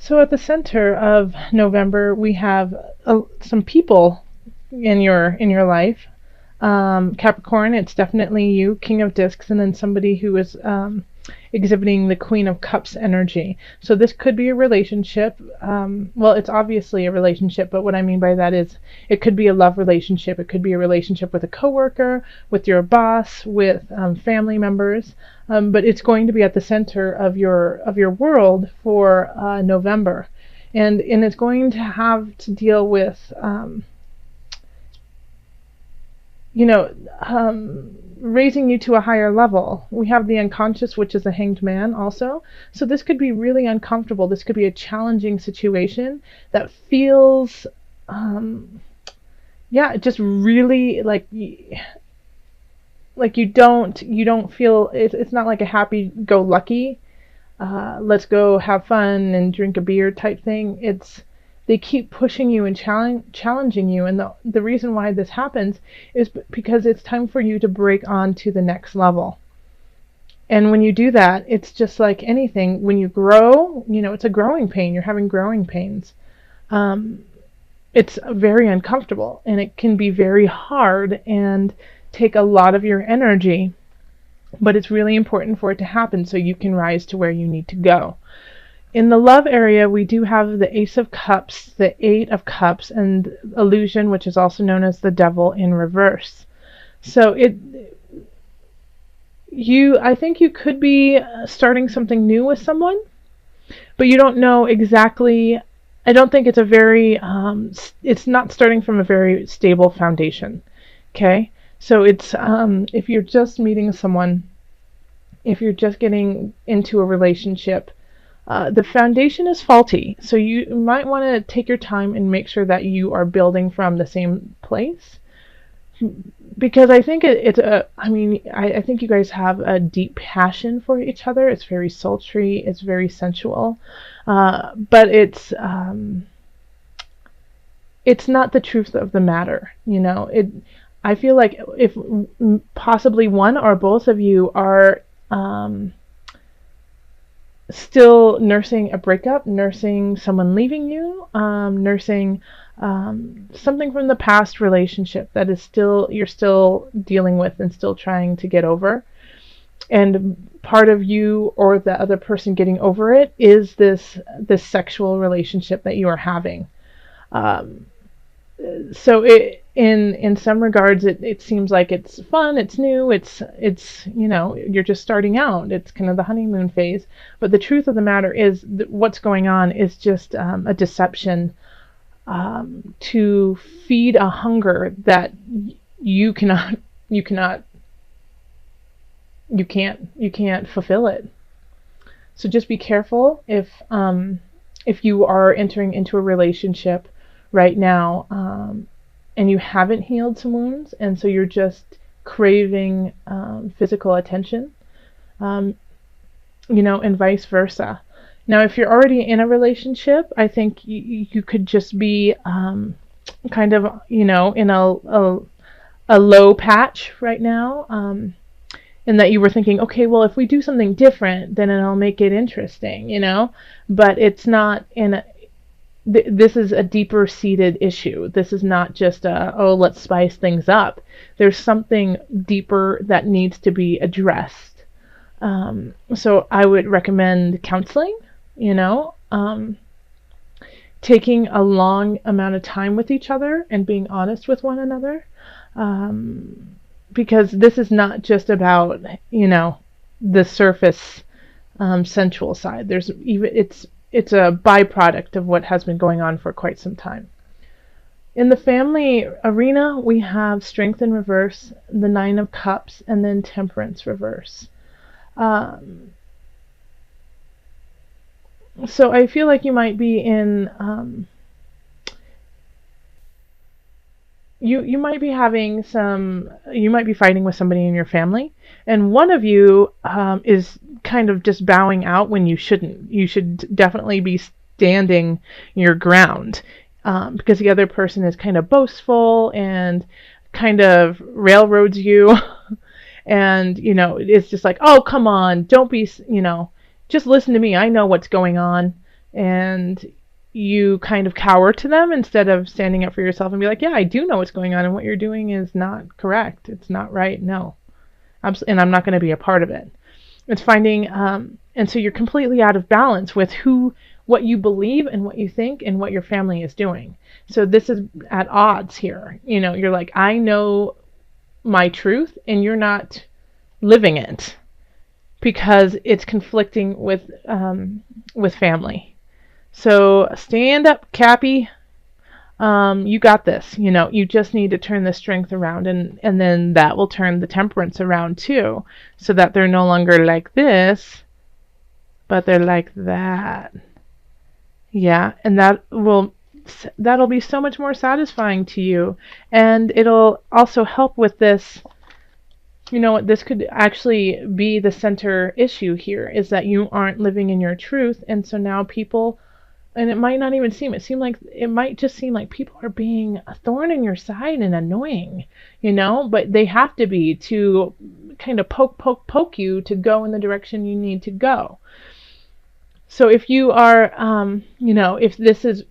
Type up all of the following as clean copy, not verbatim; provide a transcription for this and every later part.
So at the center of November, we have some people in your life. Capricorn, it's definitely you, King of Discs, and then somebody who is exhibiting the Queen of Cups energy. So this could be a relationship. Well, it's obviously a relationship, but what I mean by that is it could be a love relationship. It could be a relationship with a coworker, with your boss, with family members. But it's going to be at the center of your world for November, and it's going to have to deal with you know, raising you to a higher level. We have the unconscious, which is the hanged man also. So this could be really uncomfortable. This could be a challenging situation that feels, yeah, just really like you don't feel, it's not like a happy-go-lucky, let's go have fun and drink a beer type thing. They keep pushing you and challenging you, and the reason why this happens is because it's time for you to break on to the next level. And when you do that, it's just like anything. When you grow, it's a growing pain. You're having growing pains. It's very uncomfortable, and it can be very hard and take a lot of your energy, but it's really important for it to happen so you can rise to where you need to go. In the love area, we do have the Ace of Cups, the Eight of Cups, and Illusion, which is also known as the Devil, in reverse. So I think you could be starting something new with someone, but you don't know exactly. I don't think it's it's not starting from a very stable foundation. Okay, so it's if you're just meeting someone, if you're just getting into a relationship. The foundation is faulty, so you might want to take your time and make sure that you are building from the same place. Because I think I think you guys have a deep passion for each other. It's very sultry, it's very sensual, but it's not the truth of the matter. I feel like if possibly one or both of you are still nursing a breakup, nursing someone leaving you, nursing something from the past relationship that is you're still dealing with and still trying to get over. And part of you or the other person getting over it is this sexual relationship that you are having. So in some regards it seems like it's fun, it's new, it's you're just starting out, it's kind of the honeymoon phase, but the truth of the matter is that what's going on is just a deception to feed a hunger that you can't fulfill it. So just be careful if you are entering into a relationship right now, and you haven't healed some wounds, and so you're just craving physical attention, and vice versa. Now, if you're already in a relationship, I think you could just be kind of, in a low patch right now, and that you were thinking, okay, well, if we do something different, then it'll make it interesting, but it's not this is a deeper seated issue. This is not just let's spice things up. There's something deeper that needs to be addressed. So I would recommend counseling, taking a long amount of time with each other and being honest with one another. Because this is not just about, the surface sensual side. It's a byproduct of what has been going on for quite some time. In the family arena, we have Strength in reverse, the Nine of Cups, and then Temperance reverse. So I feel like you might be in you might be fighting with somebody in your family, and one of you is kind of just bowing out when you shouldn't. You should definitely be standing your ground, because the other person is kind of boastful and kind of railroads you and it's just like, oh, come on, don't be, just listen to me, I know what's going on. and you kind of cower to them instead of standing up for yourself and be like, yeah, I do know what's going on, and what you're doing is not correct. It's not right. No. And I'm not going to be a part of it. It's finding, and so you're completely out of balance with what you believe and what you think and what your family is doing. So this is at odds here. You're like, I know my truth and you're not living it because it's conflicting with family. So stand up, Cappy. You got this. You just need to turn the strength around, and then that will turn the temperance around too, so that they're no longer like this, but they're like that. Yeah, and that'll be so much more satisfying to you, and it'll also help with this. This could actually be the center issue here, is that you aren't living in your truth, and so now people. And it might not even it might just seem like people are being a thorn in your side and annoying, but they have to be to kind of poke you to go in the direction you need to go. So if you are, if this is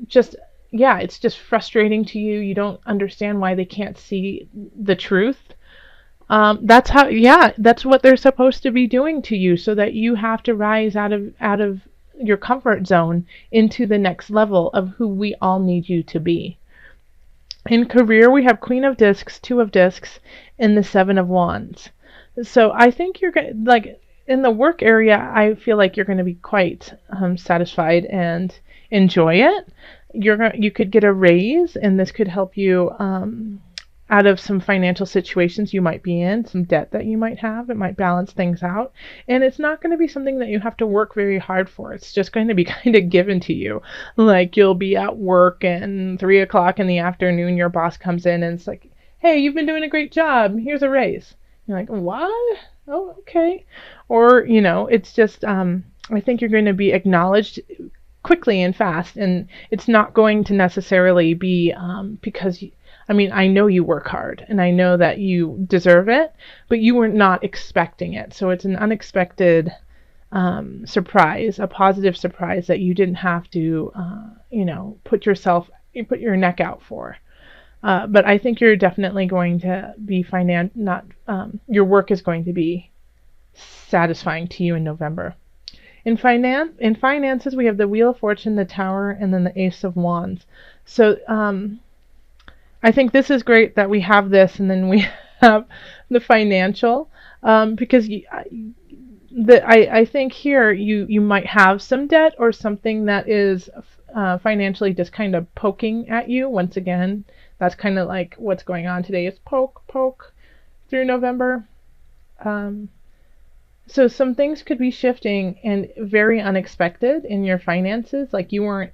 just, it's just frustrating to you, you don't understand why they can't see the truth. That's what they're supposed to be doing to you, so that you have to rise out of your comfort zone into the next level of who we all need you to be. In career, we have Queen of Discs, Two of Discs, and the Seven of Wands. So I think you're like in the work area, I feel like you're going to be quite satisfied and enjoy it. You could get a raise, and this could help you out of some financial situations you might be in, some debt that you might have. It might balance things out. And it's not going to be something that you have to work very hard for. It's just going to be kind of given to you. Like you'll be at work and 3 o'clock in the afternoon, your boss comes in and it's like, hey, you've been doing a great job. Here's a raise. You're like, what? Oh, okay. Or, it's just, I think you're going to be acknowledged quickly and fast. And it's not going to necessarily be because I know you work hard and I know that you deserve it, but you were not expecting it. So it's an unexpected surprise, a positive surprise that you didn't have to, put your neck out for. But I think you're definitely going to be your work is going to be satisfying to you in November. In finances, we have the Wheel of Fortune, the Tower, and then the Ace of Wands. So, I think this is great that we have this, and then we have the financial, because I think here you might have some debt or something that is financially just kind of poking at you. Once again, that's kind of like what's going on today is poke through November. So some things could be shifting and very unexpected in your finances, like you weren't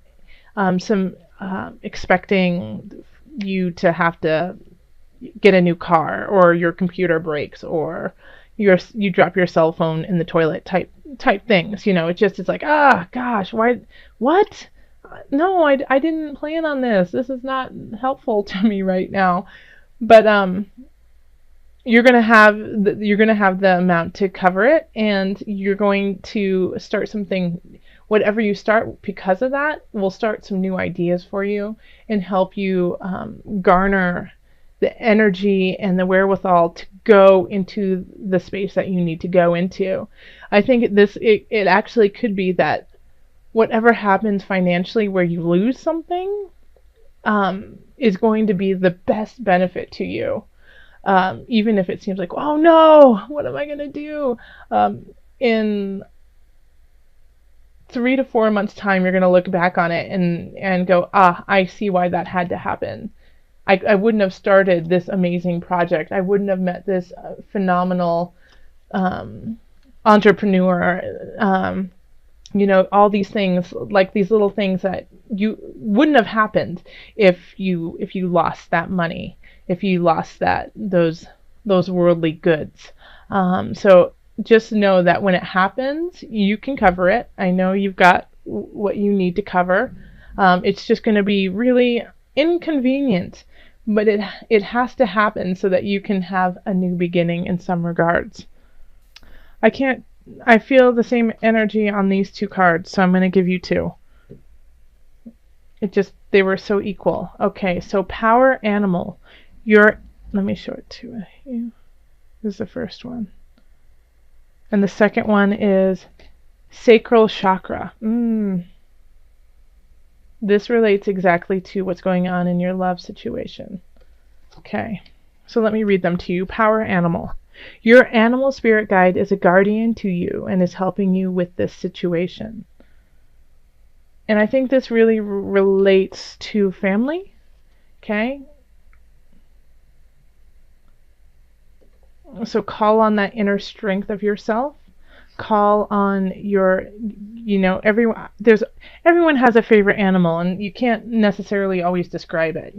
expecting you to have to get a new car, or your computer breaks, or you drop your cell phone in the toilet type things. It's like, gosh, why, what? No, I didn't plan on this. This is not helpful to me right now. But you're gonna have the amount to cover it, and you're going to start something. Whatever you start because of that will start some new ideas for you and help you garner the energy and the wherewithal to go into the space that you need to go into. I think it actually could be that whatever happens financially where you lose something is going to be the best benefit to you. Even if it seems like, oh no, what am I going to do? In 3 to 4 months time, you're going to look back on it and go, I see why that had to happen. I wouldn't have started this amazing project. I wouldn't have met this phenomenal entrepreneur. All these things, like these little things that you wouldn't have happened if you lost that money, if you lost those worldly goods. So just know that when it happens, you can cover it. I know you've got what you need to cover. It's just going to be really inconvenient, but it has to happen so that you can have a new beginning in some regards. I can't I feel the same energy on these two cards, so I'm going to give you two. They were so equal. Okay, so power animal. Let me show it to you. This is the first one. And the second one is sacral chakra. This relates exactly to what's going on in your love situation. Okay, so let me read them to you. Power animal. Your animal spirit guide is a guardian to you and is helping you with this situation. And I think this really relates to family. Okay, so call on that inner strength of yourself. Call on your, everyone has a favorite animal, and you can't necessarily always describe it,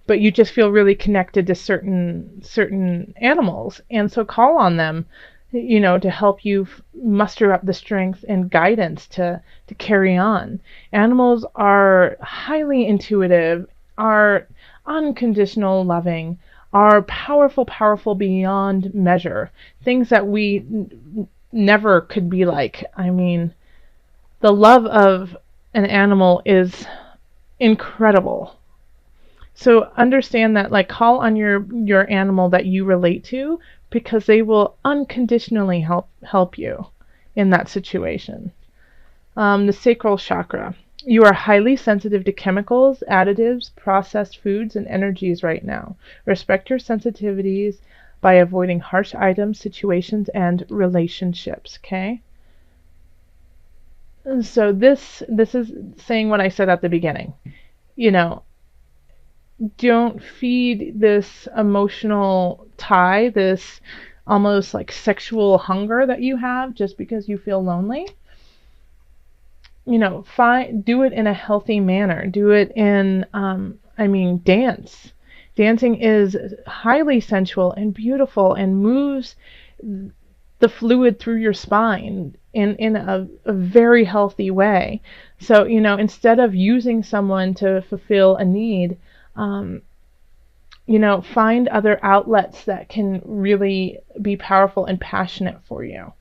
but you just feel really connected to certain animals, and so call on them, to help you muster up the strength and guidance to carry on. Animals are highly intuitive, are unconditional loving, are powerful beyond measure. Things that we never could be like. I mean, the love of an animal is incredible. So understand that, like, call on your animal that you relate to, because they will unconditionally help you in that situation. The sacral chakra. You are highly sensitive to chemicals, additives, processed foods, and energies right now. Respect your sensitivities by avoiding harsh items, situations, and relationships, okay? So this is saying what I said at the beginning. Don't feed this emotional tie, this almost like sexual hunger that you have just because you feel lonely. Do it in a healthy manner. Do it in, dance. Dancing is highly sensual and beautiful and moves the fluid through your spine in a very healthy way. So, instead of using someone to fulfill a need, find other outlets that can really be powerful and passionate for you.